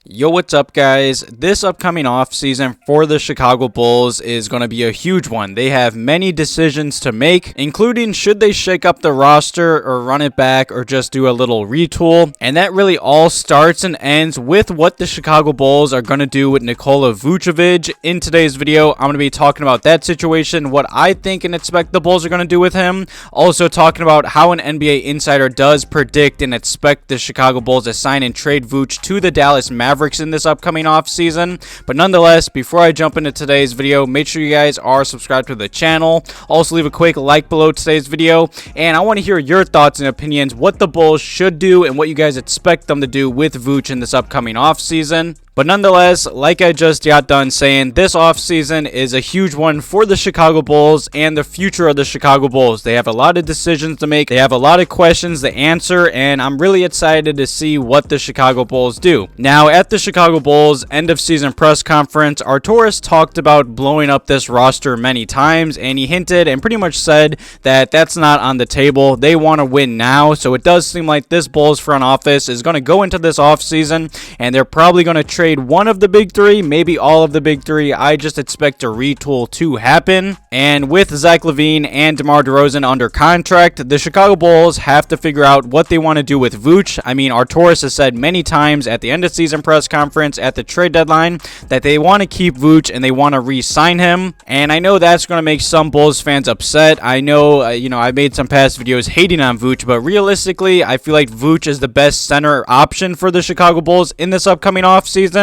Yo, what's up, guys? This upcoming offseason for the Chicago Bulls is going to be a huge one. They have many decisions to make, including should they shake up the roster or run it back or just do a little retool. And that really all starts and ends with what the Chicago Bulls are going to do with Nikola Vucevic. In today's video, I'm going to be talking about that situation, what I think and expect the Bulls are going to do with him. Also talking about how an NBA insider does predict and expect the Chicago Bulls to sign and trade Vuce to the Dallas Mavericks in this upcoming offseason. But nonetheless, before I jump into today's video, make sure you guys are subscribed to the channel. Also leave a quick like below today's video, and I want to hear your thoughts and opinions, what the Bulls should do and what you guys expect them to do with Vuce in this upcoming offseason. But nonetheless, like I just got done saying, this offseason is a huge one for the Chicago Bulls and the future of the Chicago Bulls. They have a lot of decisions to make. They have a lot of questions to answer, and I'm really excited to see what the Chicago Bulls do. Now, at the Chicago Bulls end of season press conference, Arturas talked about blowing up this roster many times, and he hinted and pretty much said that that's not on the table. They want to win now, so it does seem like this Bulls front office is going to go into this offseason, and they're probably going to trade one of the big three, maybe all of the big three. I just expect a retool to happen. And with Zach LaVine and DeMar DeRozan under contract, the Chicago Bulls have to figure out what they want to do with Vuce. I mean, Arturas has said many times at the end of season press conference, at the trade deadline, that they want to keep Vuce and they want to re-sign him. And I know that's going to make some Bulls fans upset. I know, I made some past videos hating on Vuce, but realistically, I feel like Vuce is the best center option for the Chicago Bulls in this upcoming offseason.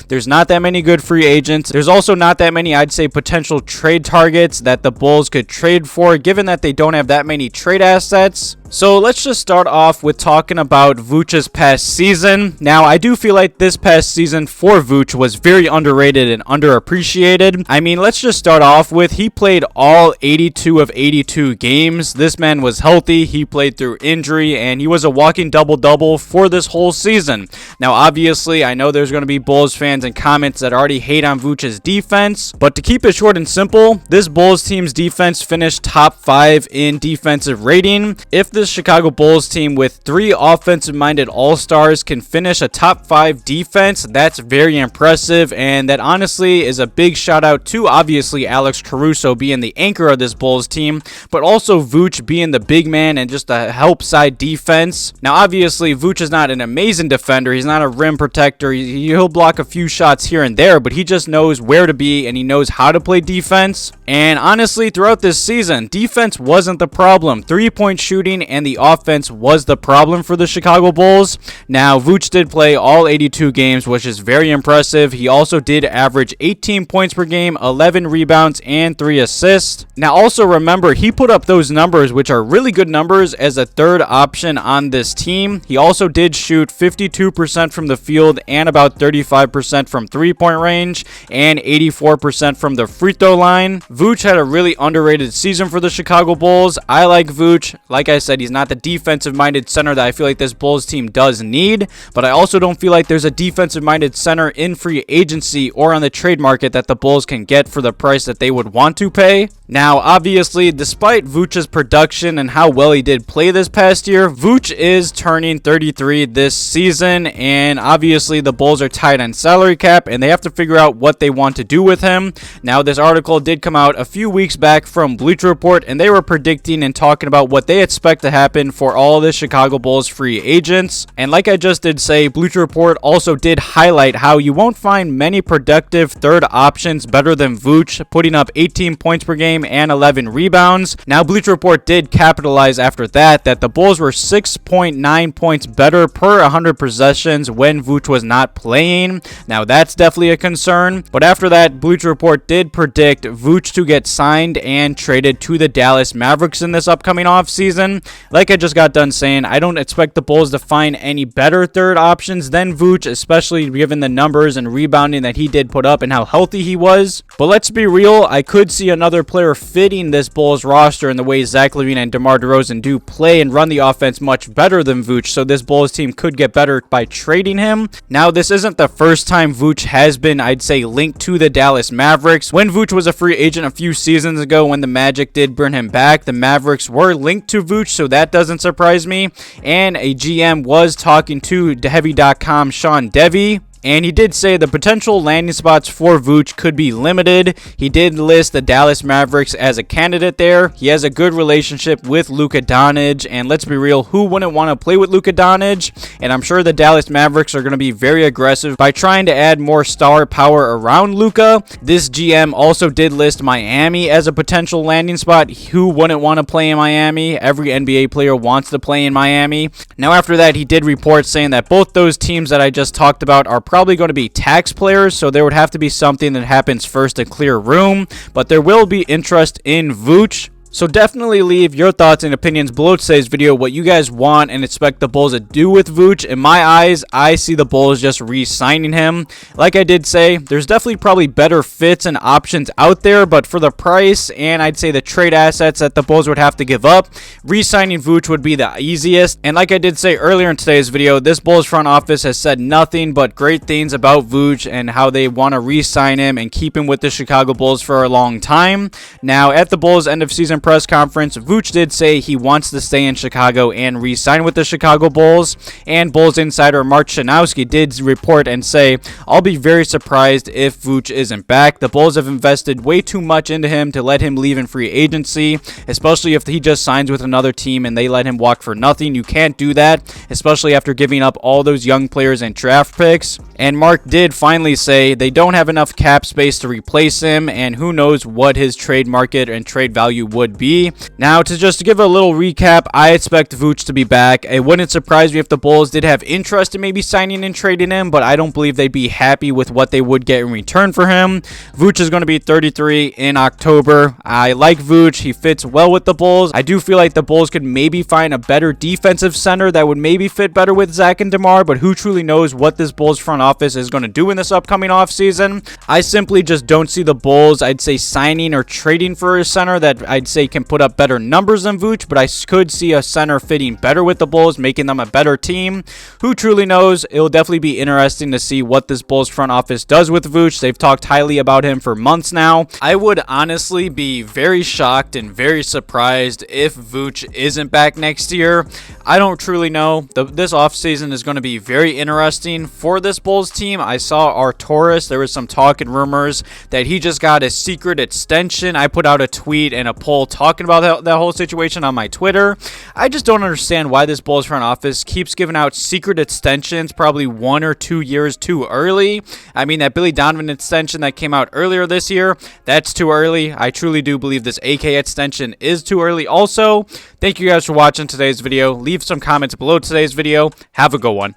There's not that many good free agents. There's also not that many, I'd say, potential trade targets that the Bulls could trade for, given that they don't have that many trade assets. So let's just start off with talking about Vuce's past season. Now, I do feel like this past season for Vuce was very underrated and underappreciated. I mean, let's just start off with he played all 82 of 82 games. This man was healthy. He played through injury, and he was a walking double-double for this whole season. Now, obviously, I know there's going to be Bulls fans and comments that already hate on Vuce's defense, but to keep it short and simple, this Bulls team's defense finished top 5 in defensive rating. If this Chicago Bulls team with 3 offensive-minded all-stars can finish a top 5 defense, that's very impressive, and that honestly is a big shout-out to obviously Alex Caruso being the anchor of this Bulls team, but also Vuce being the big man and just a help side defense. Now, obviously, Vuce is not an amazing defender. He's not a rim protector. He'll block a few shots here and there, but he just knows where to be and he knows how to play defense. And honestly, throughout this season, defense wasn't the problem. 3-point shooting and the offense was the problem for the Chicago Bulls. Now, Vuce did play all 82 games, which is very impressive. He also did average 18 points per game, 11 rebounds, and 3 assists. Now, also remember, he put up those numbers, which are really good numbers, as a third option on this team. He also did shoot 52% from the field and about 35% from three-point range and 84% from the free throw line. Vuce had a really underrated season for the Chicago Bulls. I like Vuce. Like I said, he's not the defensive-minded center that I feel like this Bulls team does need, but I also don't feel like there's a defensive-minded center in free agency or on the trade market that the Bulls can get for the price that they would want to pay. Now, obviously, despite Vuce's production and how well he did play this past year, Vuce is turning 33 this season, and obviously the Bulls are tight on salary cap, and they have to figure out what they want to do with him. Now, this article did come out a few weeks back from Bleacher Report, and they were predicting and talking about what they expect to happen for all the Chicago Bulls free agents. And like I just did say, Bleacher Report also did highlight how you won't find many productive third options better than Vuce, putting up 18 points per game and 11 rebounds. Now, Bleacher Report did capitalize after that the Bulls were 6.9 points better per 100 possessions when Vuce was not playing. Now, that's definitely a concern. But after that, Bleacher Report did predict Vuce to get signed and traded to the Dallas Mavericks in this upcoming offseason. Like I just got done saying, I don't expect the Bulls to find any better third options than Vuce, especially given the numbers and rebounding that he did put up and how healthy he was. But let's be real, I could see another player fitting this Bulls roster in the way Zach LaVine and DeMar DeRozan do play and run the offense much better than Vuce, so this Bulls team could get better by trading him. Now, this isn't the first time Vuce has been, I'd say, linked to the Dallas Mavericks. When Vuce was a free agent a few seasons ago, when the Magic did bring him back, the Mavericks were linked to Vuce, so that doesn't surprise me. And a GM was talking to Heavy.com Sean Devy. and he did say the potential landing spots for Vooch could be limited. He did list the Dallas Mavericks as a candidate there. He has a good relationship with Luka Doncic, and let's be real, who wouldn't want to play with Luka Doncic? And I'm sure the Dallas Mavericks are going to be very aggressive by trying to add more star power around Luka. This GM also did list Miami as a potential landing spot. Who wouldn't want to play in Miami? Every NBA player wants to play in Miami. Now after that, he did report saying that both those teams that I just talked about are probably going to be tax players, so there would have to be something that happens first to clear room, but there will be interest in Vooch. So definitely leave your thoughts and opinions below today's video, what you guys want and expect the Bulls to do with Vooch. In my eyes, I see the Bulls just re-signing him. Like I did say, there's definitely probably better fits and options out there, but for the price and I'd say the trade assets that the Bulls would have to give up, re-signing Vooch would be the easiest. And like I did say earlier in today's video, this Bulls front office has said nothing but great things about Vooch and how they want to re-sign him and keep him with the Chicago Bulls for a long time. Now, at the Bulls end of season press conference, Vooch did say he wants to stay in Chicago and re-sign with the Chicago Bulls, and Bulls insider Mark Shanowski did report and say, I'll be very surprised if Vooch isn't back. The Bulls have invested way too much into him to let him leave in free agency, especially if he just signs with another team and they let him walk for nothing. You can't do that, especially after giving up all those young players and draft picks. And Mark did finally say they don't have enough cap space to replace him, and who knows what his trade market and trade value would be. Now, to just give a little recap, I expect Vooch to be back. It wouldn't surprise me if the Bulls did have interest in maybe signing and trading him, but I don't believe they'd be happy with what they would get in return for him. Vooch is going to be 33 in October. I like Vooch. He fits well with the Bulls. I do feel like the Bulls could maybe find a better defensive center that would maybe fit better with Zach and DeMar, but who truly knows what this Bulls front office is going to do in this upcoming offseason. I simply just don't see the Bulls, I'd say, signing or trading for a center that I'd say can put up better numbers than Vooch, but I could see a center fitting better with the Bulls, making them a better team. Who truly knows? It will definitely be interesting to see what this Bulls front office does with Vooch. They've talked highly about him for months now. I would honestly be very shocked and very surprised if Vooch isn't back next year. I don't truly know. This offseason is going to be very interesting for this Bulls team. I saw Arturas. There was some talk and rumors that he just got a secret extension. I put out a tweet and a poll talking about that whole situation on my Twitter. I just don't understand why this Bulls front office keeps giving out secret extensions probably 1 or 2 years too early. I mean, that Billy Donovan extension that came out earlier this year, that's too early. I truly do believe this AK extension is too early also. Thank you guys for watching today's video. Leave some comments below today's video. Have a good one.